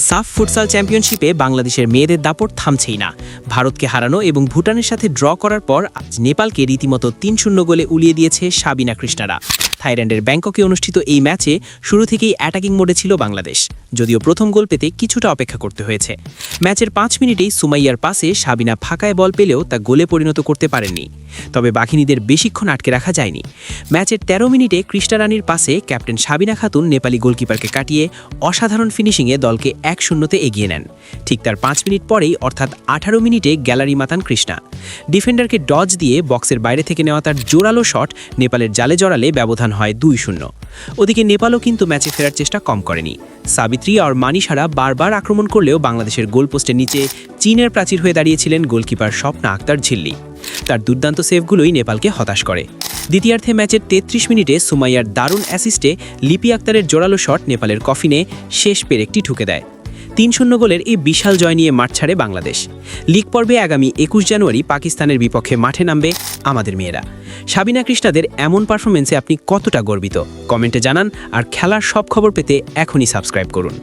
সাফ ফুটসাল চ্যাম্পিয়নশিপে বাংলাদেশের মেয়েদের দাপট থামছেই না। ভারতকে হারানো এবং ভুটানের সাথে ড্র করার পর আজ নেপালকে রীতিমতো ৩-০ গোলে উলিয়ে দিয়েছে সাবিনা কৃষ্ণারা। থাইল্যান্ডের ব্যাংককে অনুষ্ঠিত এই ম্যাচে শুরু থেকেই অ্যাটাকিং মোডে ছিল বাংলাদেশ, যদিও প্রথম গোল পেতে কিছুটা অপেক্ষা করতে হয়েছে। ম্যাচের ৫ মিনিটেই সুমাইয়ার পাসে সাবিনা ফাঁকায় বল পেলেও তা গোলে পরিণত করতে পারেননি। তবে বাঘিনীদের বেশিক্ষণ আটকে রাখা যায়নি। ম্যাচের ১৩ মিনিটে কৃষ্ণা রানীর পাসে ক্যাপ্টেন সাবিনা খাতুন নেপালি গোলকিপারকে কাটিয়ে অসাধারণ ফিনিশিংয়ে দলকে ১-০তে এগিয়ে নেন। ঠিক তার ৫ মিনিট পরেই অর্থাৎ ১৮ মিনিটে গ্যালারি মাতান কৃষ্ণা। ডিফেন্ডারকে ডজ দিয়ে বক্সের বাইরে থেকে নেওয়া তার জোরালো শট নেপালের জালে জড়ালে ব্যবধান হয় ২-০। ওদিকে নেপালও কিন্তু ম্যাচে ফেরার চেষ্টা কম করেনি। সাবিত্রী আর মানিসারা বারবার আক্রমণ করলেও বাংলাদেশের গোলপোস্টের নিচে চীনের প্রাচীর হয়ে দাঁড়িয়েছিলেন গোলকিপার স্বপ্না আক্তার ঝিল্লি। তার দুর্দান্ত সেভগুলোই নেপালকে হতাশ করে। দ্বিতীয়ার্ধে ম্যাচের ৩৩ মিনিটে সুমাইয়ার দারুণ অ্যাসিস্টে লিপি আক্তারের জোরালো শট নেপালের কফিনে শেষ পেরেকটি ঠুকে দেয়। ৩-০ গোলের এই বিশাল জয় নিয়ে মাঠ ছাড়ে বাংলাদেশ। লিগ পর্বে আগামী ২১ জানুয়ারি পাকিস্তানের বিপক্ষে মাঠে নামবে আমাদের মেয়েরা। সাবিনা কৃষ্ণাদের এমন পারফরমেন্সে আপনি কতটা গর্বিত কমেন্টে জানান, আর খেলার সব খবর পেতে এখনই সাবস্ক্রাইব করুন।